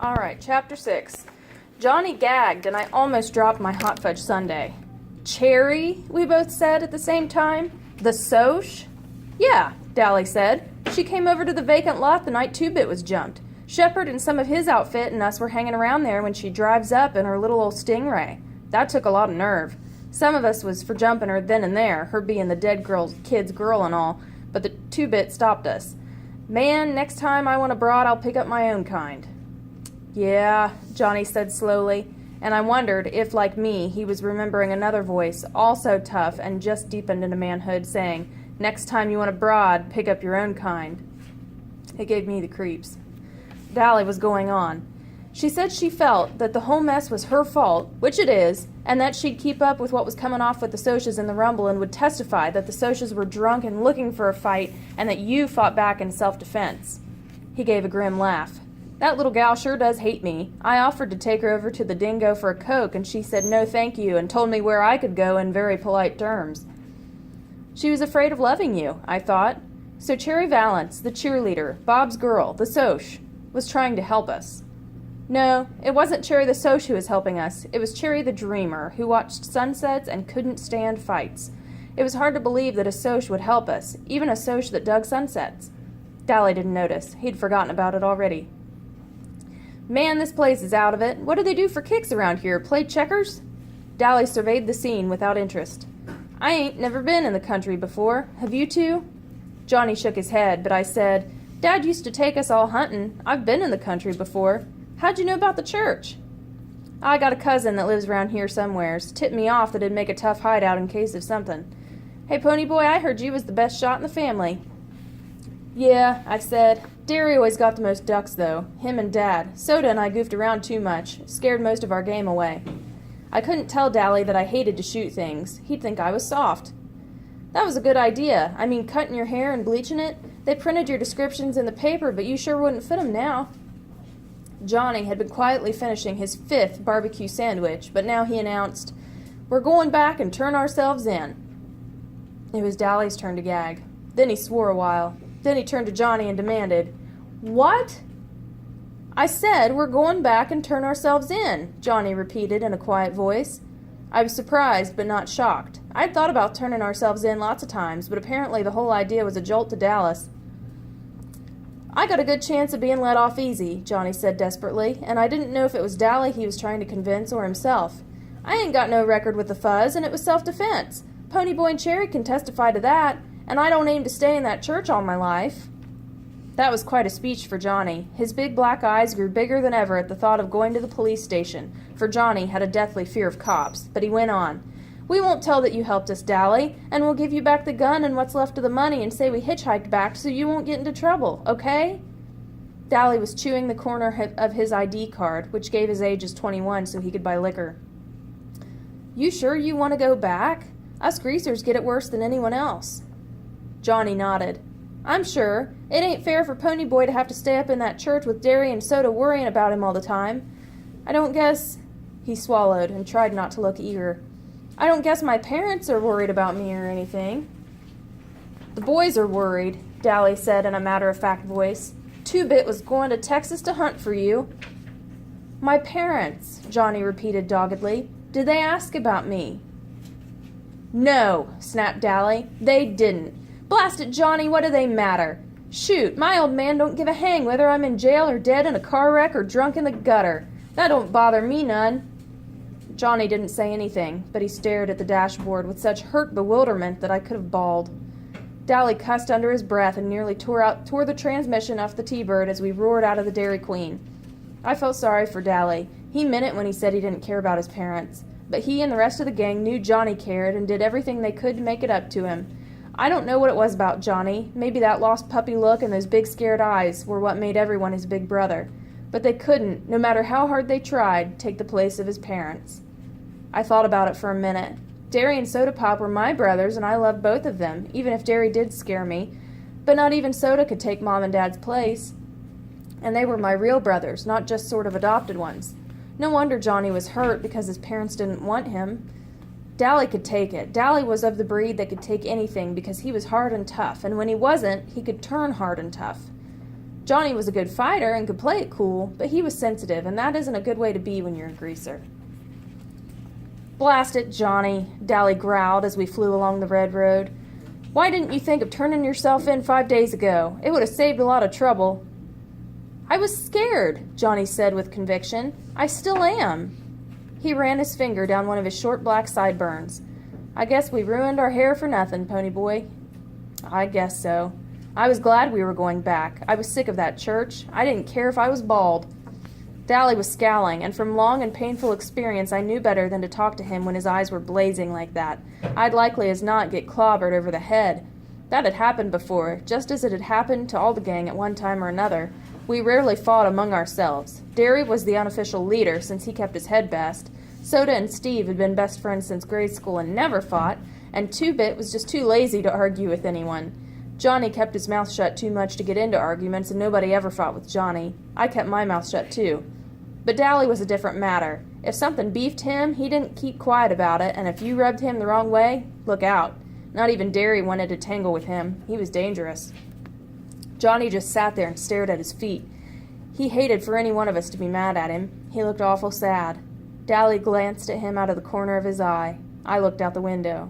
Alright, Chapter 6. Johnny gagged, and I almost dropped my hot fudge sundae. Cherry, we both said at the same time. The Soch? Yeah, Dally said. She came over to the vacant lot the night Two-Bit was jumped. Shepard and some of his outfit and us were hanging around there when she drives up in her little old Stingray. That took a lot of nerve. Some of us was for jumping her then and there, her being the dead kid's girl and all, but the Two-Bit stopped us. Man, next time I want a broad, I'll pick up my own kind. Yeah, Johnny said slowly, and I wondered if, like me, he was remembering another voice, also tough and just deepened into manhood, saying, "Next time you want a broad, pick up your own kind." It gave me the creeps. Dally was going on. She said she felt that the whole mess was her fault, which it is, and that she'd keep up with what was coming off with the Socs in the Rumble and would testify that the Socs were drunk and looking for a fight and that you fought back in self-defense. He gave a grim laugh. That little gal sure does hate me. I offered to take her over to the Dingo for a Coke, and she said no thank you and told me where I could go in very polite terms. She was afraid of loving you, I thought. So Cherry Valance, the cheerleader, Bob's girl, the Soch, was trying to help us. No, it wasn't Cherry the Soch who was helping us. It was Cherry the dreamer, who watched sunsets and couldn't stand fights. It was hard to believe that a Soch would help us, even a Soch that dug sunsets. Dally didn't notice. He'd forgotten about it already. Man, this place is out of it. What do they do for kicks around here? Play checkers? Dally surveyed the scene without interest. I ain't never been in the country before. Have you two? Johnny shook his head, but I said, Dad used to take us all hunting. I've been in the country before. How'd you know about the church? I got a cousin that lives around here somewheres. Tipped me off that it'd make a tough hideout in case of something. Hey, Pony Boy, I heard you was the best shot in the family. Yeah, I said. Derry always got the most ducks, though. Him and Dad. Soda and I goofed around too much. Scared most of our game away. I couldn't tell Dally that I hated to shoot things. He'd think I was soft. That was a good idea. I mean, cutting your hair and bleaching it. They printed your descriptions in the paper, but you sure wouldn't fit 'em now. Johnny had been quietly finishing his 5th barbecue sandwich, but now he announced, We're going back and turn ourselves in. It was Dally's turn to gag. Then he swore a while. Then he turned to Johnny and demanded, What? I said we're going back and turn ourselves in, Johnny repeated in a quiet voice. I was surprised, but not shocked. I'd thought about turning ourselves in lots of times, but apparently the whole idea was a jolt to Dallas. I got a good chance of being let off easy, Johnny said desperately, and I didn't know if it was Dally he was trying to convince or himself. I ain't got no record with the fuzz, and it was self-defense. Pony Boy and Cherry can testify to that, and I don't aim to stay in that church all my life. That was quite a speech for Johnny. His big black eyes grew bigger than ever at the thought of going to the police station, for Johnny had a deathly fear of cops, but he went on. We won't tell that you helped us, Dally, and we'll give you back the gun and what's left of the money and say we hitchhiked back so you won't get into trouble, okay? Dally was chewing the corner of his ID card, which gave his age as 21 so he could buy liquor. You sure you want to go back? Us greasers get it worse than anyone else. Johnny nodded. I'm sure. It ain't fair for Pony Boy to have to stay up in that church with Derry and Soda worrying about him all the time. I don't guess... He swallowed and tried not to look eager. I don't guess my parents are worried about me or anything. The boys are worried, Dally said in a matter-of-fact voice. Two-Bit was going to Texas to hunt for you. My parents, Johnny repeated doggedly. Did they ask about me? No, snapped Dally. They didn't. Blast it, Johnny, what do they matter? Shoot, my old man don't give a hang whether I'm in jail or dead in a car wreck or drunk in the gutter. That don't bother me none. Johnny didn't say anything, but he stared at the dashboard with such hurt bewilderment that I could have bawled. Dally cussed under his breath and nearly tore the transmission off the T-Bird as we roared out of the Dairy Queen. I felt sorry for Dally. He meant it when he said he didn't care about his parents. But he and the rest of the gang knew Johnny cared and did everything they could to make it up to him. I don't know what it was about Johnny. Maybe that lost puppy look and those big scared eyes were what made everyone his big brother. But they couldn't, no matter how hard they tried, take the place of his parents. I thought about it for a minute. Derry and Soda Pop were my brothers, and I loved both of them, even if Derry did scare me. But not even Soda could take Mom and Dad's place. And they were my real brothers, not just sort of adopted ones. No wonder Johnny was hurt because his parents didn't want him. Dally could take it. Dally was of the breed that could take anything because he was hard and tough, and when he wasn't, he could turn hard and tough. Johnny was a good fighter and could play it cool, but he was sensitive, and that isn't a good way to be when you're a greaser. "Blast it, Johnny," Dally growled as we flew along the red road. "Why didn't you think of turning yourself in 5 days ago? It would have saved a lot of trouble." "I was scared," Johnny said with conviction. "I still am." He ran his finger down one of his short black sideburns. "I guess we ruined our hair for nothing, pony boy." "I guess so. I was glad we were going back. I was sick of that church. I didn't care if I was bald." Dally was scowling, and from long and painful experience I knew better than to talk to him when his eyes were blazing like that. I'd likely as not get clobbered over the head. That had happened before, just as it had happened to all the gang at one time or another. We rarely fought among ourselves. Derry was the unofficial leader, since he kept his head best. Soda and Steve had been best friends since grade school and never fought, and Two-Bit was just too lazy to argue with anyone. Johnny kept his mouth shut too much to get into arguments, and nobody ever fought with Johnny. I kept my mouth shut too. But Dally was a different matter. If something beefed him, he didn't keep quiet about it, and if you rubbed him the wrong way, look out. Not even Derry wanted to tangle with him. He was dangerous. Johnny just sat there and stared at his feet. He hated for any one of us to be mad at him. He looked awful sad. Dally glanced at him out of the corner of his eye. I looked out the window.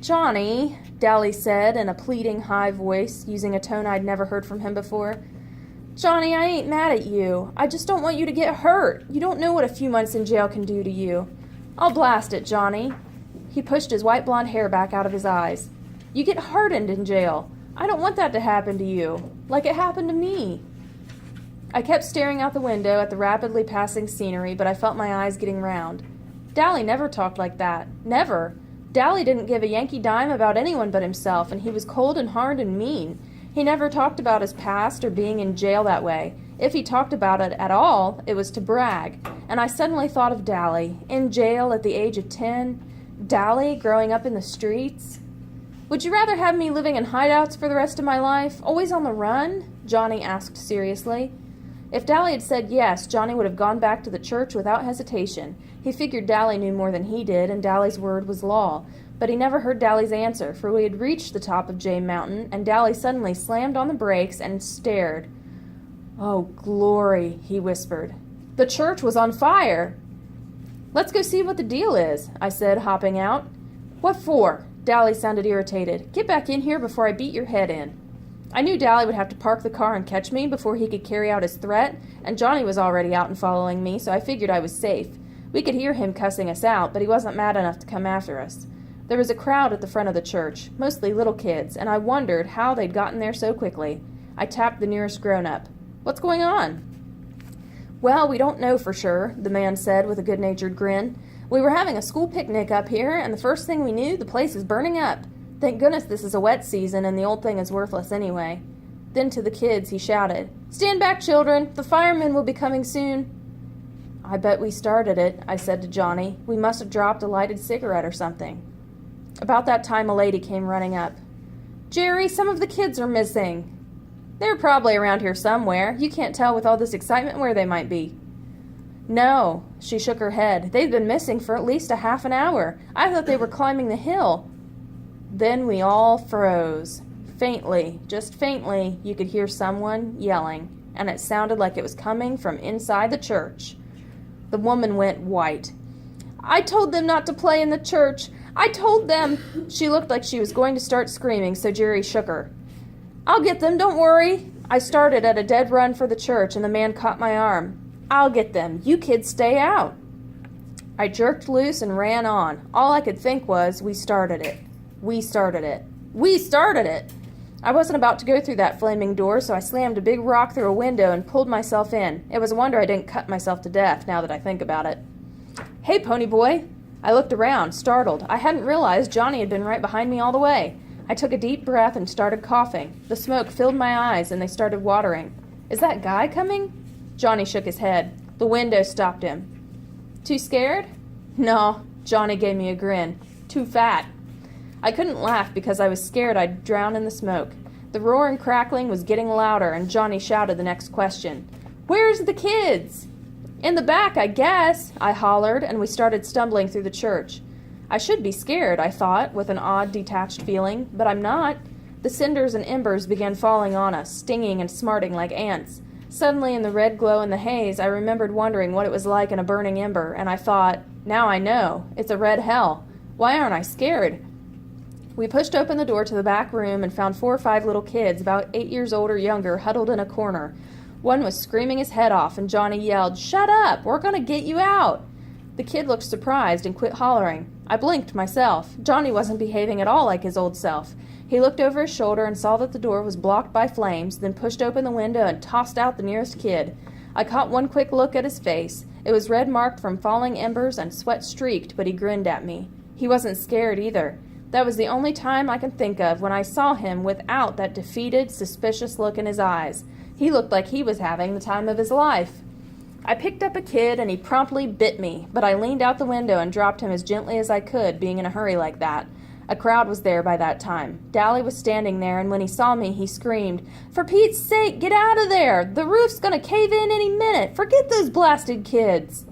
"Johnny," Dally said in a pleading high voice, using a tone I'd never heard from him before. "Johnny, I ain't mad at you. I just don't want you to get hurt. You don't know what a few months in jail can do to you." "I'll blast it, Johnny." He pushed his white blonde hair back out of his eyes. "You get hardened in jail. I don't want that to happen to you, like it happened to me." I kept staring out the window at the rapidly passing scenery, but I felt my eyes getting round. Dally never talked like that. Never. Dally didn't give a Yankee dime about anyone but himself, and he was cold and hard and mean. He never talked about his past or being in jail that way. If he talked about it at all, it was to brag. And I suddenly thought of Dally, in jail at the age of 10. Dally, growing up in the streets. "Would you rather have me living in hideouts for the rest of my life, always on the run?" Johnny asked seriously. If Dally had said yes, Johnny would have gone back to the church without hesitation. He figured Dally knew more than he did, and Dally's word was law. But he never heard Dally's answer, for we had reached the top of Jay Mountain, and Dally suddenly slammed on the brakes and stared. "Oh, glory," he whispered. "The church was on fire!" "Let's go see what the deal is," I said, hopping out. "What for?" Dally sounded irritated. "Get back in here before I beat your head in." I knew Dally would have to park the car and catch me before he could carry out his threat, and Johnny was already out and following me, so I figured I was safe. We could hear him cussing us out, but he wasn't mad enough to come after us. There was a crowd at the front of the church, mostly little kids, and I wondered how they'd gotten there so quickly. I tapped the nearest grown-up. "What's going on?" "Well, we don't know for sure," the man said with a good-natured grin. "We were having a school picnic up here, and the first thing we knew, the place is burning up. Thank goodness this is a wet season and the old thing is worthless anyway." Then to the kids he shouted, "Stand back, children! The firemen will be coming soon." "I bet we started it," I said to Johnny. "We must have dropped a lighted cigarette or something." About that time a lady came running up. "Jerry, some of the kids are missing." "They're probably around here somewhere. You can't tell with all this excitement where they might be." "No," she shook her head. "They've been missing for at least a half an hour. I thought they were climbing the hill." Then we all froze. Faintly, just faintly, you could hear someone yelling, and it sounded like it was coming from inside the church. The woman went white. "I told them not to play in the church. I told them." She looked like she was going to start screaming, so Jerry shook her. "I'll get them, don't worry." I started at a dead run for the church, and the man caught my arm. "I'll get them. You kids stay out." I jerked loose and ran on. All I could think was, we started it. We started it. We started it! I wasn't about to go through that flaming door, so I slammed a big rock through a window and pulled myself in. It was a wonder I didn't cut myself to death, now that I think about it. "Hey, pony boy!" I looked around, startled. I hadn't realized Johnny had been right behind me all the way. I took a deep breath and started coughing. The smoke filled my eyes, and they started watering. "Is that guy coming?" Johnny shook his head. The window stopped him. "Too scared?" "No." Johnny gave me a grin. "Too fat." I couldn't laugh because I was scared I'd drown in the smoke. The roar and crackling was getting louder, and Johnny shouted the next question. "Where's the kids?" "In the back, I guess," I hollered, and we started stumbling through the church. I should be scared, I thought, with an odd, detached feeling, but I'm not. The cinders and embers began falling on us, stinging and smarting like ants. Suddenly, in the red glow and the haze, I remembered wondering what it was like in a burning ember, and I thought, now I know. It's a red hell. Why aren't I scared? We pushed open the door to the back room and found 4 or 5 little kids, about 8 years old or younger, huddled in a corner. One was screaming his head off, and Johnny yelled, "Shut up! We're going to get you out!" The kid looked surprised and quit hollering. I blinked myself. Johnny wasn't behaving at all like his old self. He looked over his shoulder and saw that the door was blocked by flames, then pushed open the window and tossed out the nearest kid. I caught one quick look at his face. It was red-marked from falling embers and sweat-streaked, but he grinned at me. He wasn't scared either. That was the only time I can think of when I saw him without that defeated, suspicious look in his eyes. He looked like he was having the time of his life. I picked up a kid and he promptly bit me, but I leaned out the window and dropped him as gently as I could, being in a hurry like that. A crowd was there by that time. Dally was standing there, and when he saw me, he screamed, "For Pete's sake, get out of there! The roof's gonna cave in any minute! Forget those blasted kids!"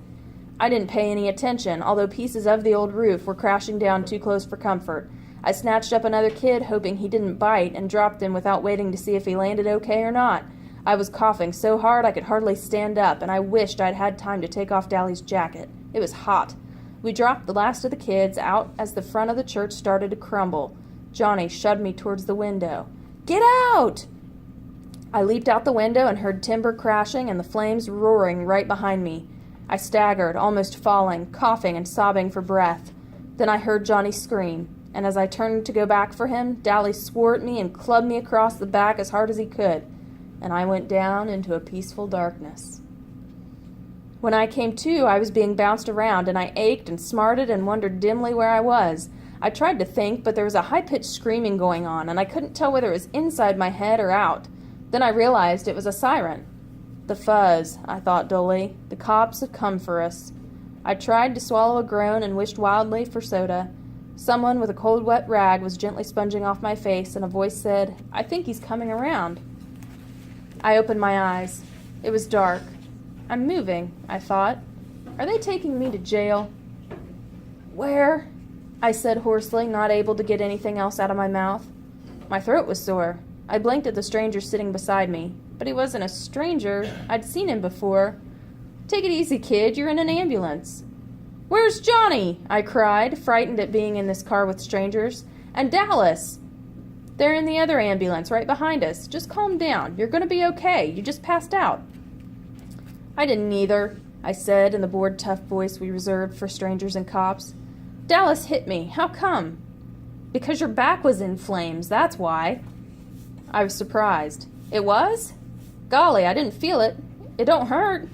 I didn't pay any attention, although pieces of the old roof were crashing down too close for comfort. I snatched up another kid, hoping he didn't bite, and dropped him without waiting to see if he landed okay or not. I was coughing so hard I could hardly stand up, and I wished I'd had time to take off Dally's jacket. It was hot. We dropped the last of the kids out as the front of the church started to crumble. Johnny shoved me towards the window. "Get out!" I leaped out the window and heard timber crashing and the flames roaring right behind me. I staggered, almost falling, coughing and sobbing for breath. Then I heard Johnny scream, and as I turned to go back for him, Dally swore at me and clubbed me across the back as hard as he could, and I went down into a peaceful darkness. When I came to, I was being bounced around, and I ached and smarted and wondered dimly where I was. I tried to think, but there was a high-pitched screaming going on, and I couldn't tell whether it was inside my head or out. Then I realized it was a siren. The fuzz, I thought dully. The cops have come for us. I tried to swallow a groan and wished wildly for soda. Someone with a cold, wet rag was gently sponging off my face, and a voice said, "I think he's coming around." I opened my eyes. It was dark. I'm moving, I thought. Are they taking me to jail? "Where?" I said hoarsely, not able to get anything else out of my mouth. My throat was sore. I blinked at the stranger sitting beside me. But he wasn't a stranger. I'd seen him before. "Take it easy, kid. You're in an ambulance." "Where's Johnny?" I cried, frightened at being in this car with strangers. "And Dallas?" "They're in the other ambulance right behind us. Just calm down. You're going to be okay. You just passed out." "I didn't either," I said in the bored, tough voice we reserved for strangers and cops. "Dallas hit me. How come?" "Because your back was in flames. That's why." I was surprised. "It was? Golly, I didn't feel it. It don't hurt."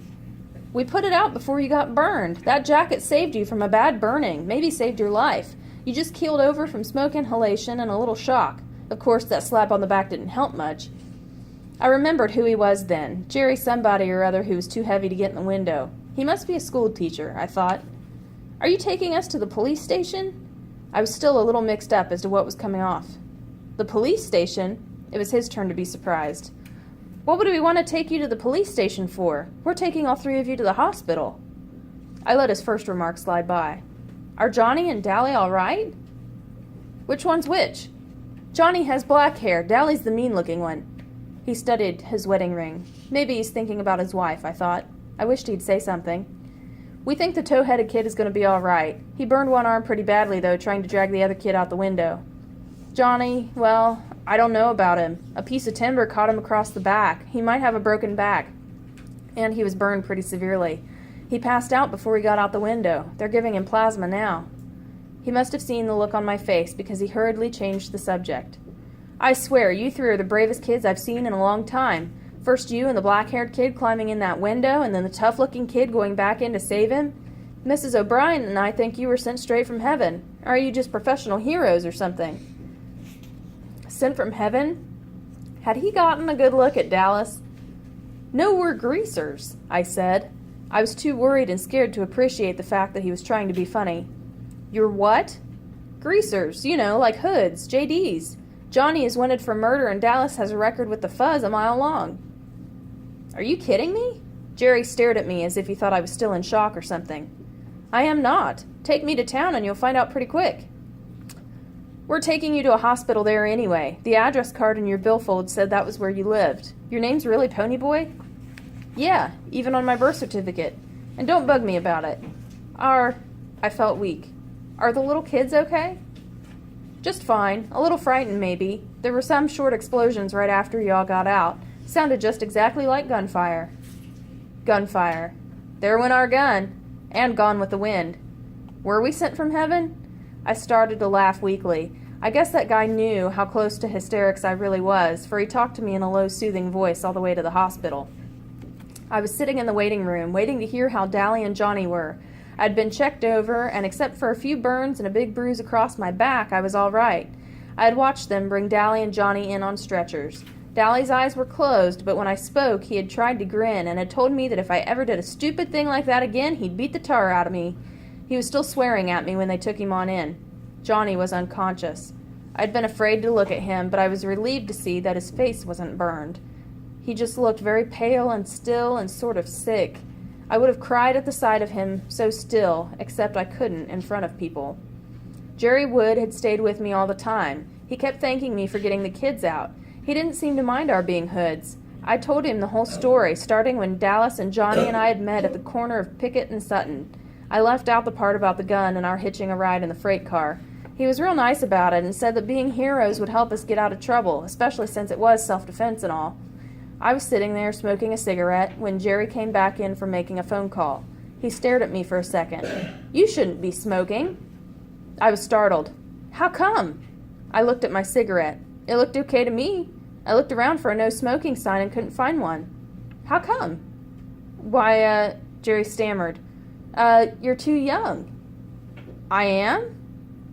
"We put it out before you got burned. That jacket saved you from a bad burning. Maybe saved your life. You just keeled over from smoke inhalation and a little shock. Of course, that slap on the back didn't help much." I remembered who he was then. Jerry somebody or other who was too heavy to get in the window. He must be a school teacher, I thought. "Are you taking us to the police station?" I was still a little mixed up as to what was coming off. "The police station?" It was his turn to be surprised. "What would we want to take you to the police station for? We're taking all 3 of you to the hospital." I let his first remark slide by. "Are Johnny and Dally all right?" "Which one's which?" "Johnny has black hair. Dally's the mean-looking one." He studied his wedding ring. Maybe he's thinking about his wife, I thought. I wished he'd say something. "We think the tow-headed kid is going to be all right. He burned one arm pretty badly, though, trying to drag the other kid out the window. Johnny, well, I don't know about him. A piece of timber caught him across the back. He might have a broken back. And he was burned pretty severely. He passed out before he got out the window. They're giving him plasma now." He must have seen the look on my face, because he hurriedly changed the subject. "I swear, you 3 are the bravest kids I've seen in a long time. First you and the black-haired kid climbing in that window, and then the tough-looking kid going back in to save him. Mrs. O'Brien and I think you were sent straight from heaven. Or are you just professional heroes or something?" Sent from heaven? Had he gotten a good look at Dallas? "No, we're greasers," I said. I was too worried and scared to appreciate the fact that he was trying to be funny. "You're what?" "Greasers, you know, like hoods, JDs. Johnny is wanted for murder and Dallas has a record with the fuzz a mile long." "Are you kidding me?" Jerry stared at me as if he thought I was still in shock or something. "I am not. Take me to town and you'll find out pretty quick." We're taking you to a hospital there anyway. The address card in your billfold said that was where you lived. Your name's really Ponyboy? Yeah, even on my birth certificate. And don't bug me about it. I felt weak. Are the little kids okay? Just fine. A little frightened, maybe. There were some short explosions right after you all got out. Sounded just exactly like gunfire. Gunfire. There went our gun. And Gone with the Wind. Were we sent from heaven? I started to laugh weakly. I guess that guy knew how close to hysterics I really was, for he talked to me in a low, soothing voice all the way to the hospital. I was sitting in the waiting room, waiting to hear how Dally and Johnny were. I'd been checked over, and except for a few burns and a big bruise across my back, I was all right. I had watched them bring Dally and Johnny in on stretchers. Dally's eyes were closed, but when I spoke, he had tried to grin and had told me that if I ever did a stupid thing like that again, he'd beat the tar out of me. He was still swearing at me when they took him on in. Johnny was unconscious. I'd been afraid to look at him, but I was relieved to see that his face wasn't burned. He just looked very pale and still and sort of sick. I would have cried at the sight of him, so still, except I couldn't in front of people. Jerry Wood had stayed with me all the time. He kept thanking me for getting the kids out. He didn't seem to mind our being hoods. I told him the whole story, starting when Dallas and Johnny and I had met at the corner of Pickett and Sutton. I left out the part about the gun and our hitching a ride in the freight car. He was real nice about it and said that being heroes would help us get out of trouble, especially since it was self-defense and all. I was sitting there smoking a cigarette when Jerry came back in from making a phone call. He stared at me for a second. "You shouldn't be smoking." I was startled. "How come?" I looked at my cigarette. It looked okay to me. I looked around for a no smoking sign and couldn't find one. "How come?" "Why, Jerry stammered. You're too young." "I am?"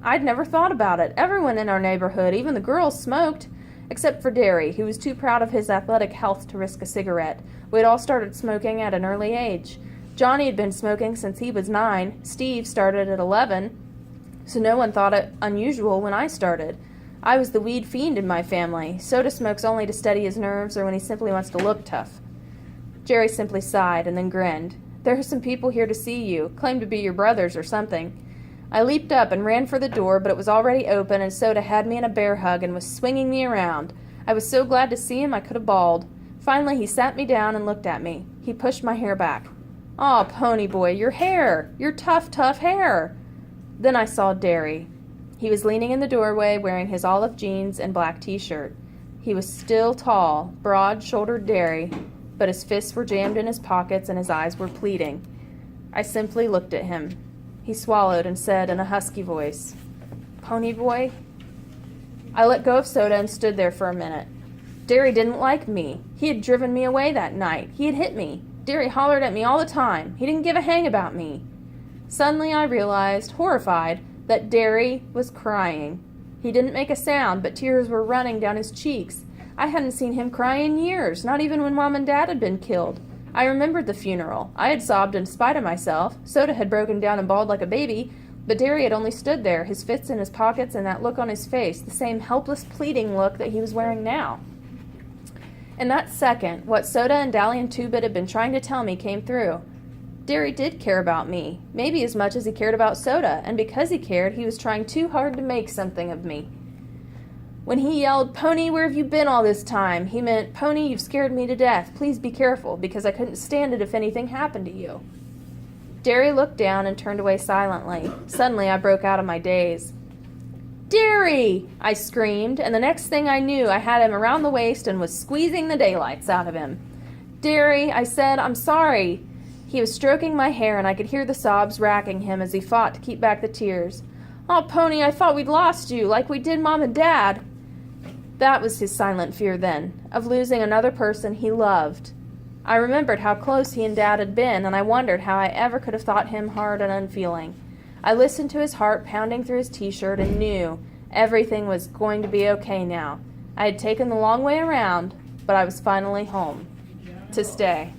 I'd never thought about it. Everyone in our neighborhood, even the girls, smoked. Except for Derry, who was too proud of his athletic health to risk a cigarette. We had all started smoking at an early age. Johnny had been smoking since he was 9. Steve started at 11, so no one thought it unusual when I started. I was the weed fiend in my family. Soda smokes only to steady his nerves or when he simply wants to look tough. Jerry simply sighed and then grinned. "There are some people here to see you, claim to be your brothers or something." I leaped up and ran for the door, but it was already open, and Soda had me in a bear hug and was swinging me around. I was so glad to see him I could have bawled. Finally, he sat me down and looked at me. He pushed my hair back. "Aw, Ponyboy, your hair! Your tough, tough hair!" Then I saw Derry. He was leaning in the doorway, wearing his olive jeans and black t-shirt. He was still tall, broad-shouldered Derry, but his fists were jammed in his pockets and his eyes were pleading. I simply looked at him. He swallowed and said in a husky voice, "Ponyboy?" I let go of Soda and stood there for a minute. Derry didn't like me. He had driven me away that night. He had hit me. Derry hollered at me all the time. He didn't give a hang about me. Suddenly I realized, horrified, that Derry was crying. He didn't make a sound, but tears were running down his cheeks. I hadn't seen him cry in years, not even when Mom and Dad had been killed. I remembered the funeral. I had sobbed in spite of myself. Soda had broken down and bawled like a baby, but Derry had only stood there, his fists in his pockets and that look on his face, the same helpless, pleading look that he was wearing now. In that second, what Soda and Dally and Two-Bit had been trying to tell me came through. Derry did care about me, maybe as much as he cared about Soda, and because he cared, he was trying too hard to make something of me. When he yelled, "Pony, where have you been all this time?" he meant, "Pony, you've scared me to death. Please be careful, because I couldn't stand it if anything happened to you." Derry looked down and turned away silently. Suddenly I broke out of my daze. "Derry!" I screamed, and the next thing I knew I had him around the waist and was squeezing the daylights out of him. "Derry," I said, "I'm sorry." He was stroking my hair and I could hear the sobs racking him as he fought to keep back the tears. "Oh, Pony, I thought we'd lost you, like we did Mom and Dad." That was his silent fear then, of losing another person he loved. I remembered how close he and Dad had been, and I wondered how I ever could have thought him hard and unfeeling. I listened to his heart pounding through his t-shirt and knew everything was going to be okay now. I had taken the long way around, but I was finally home. To stay.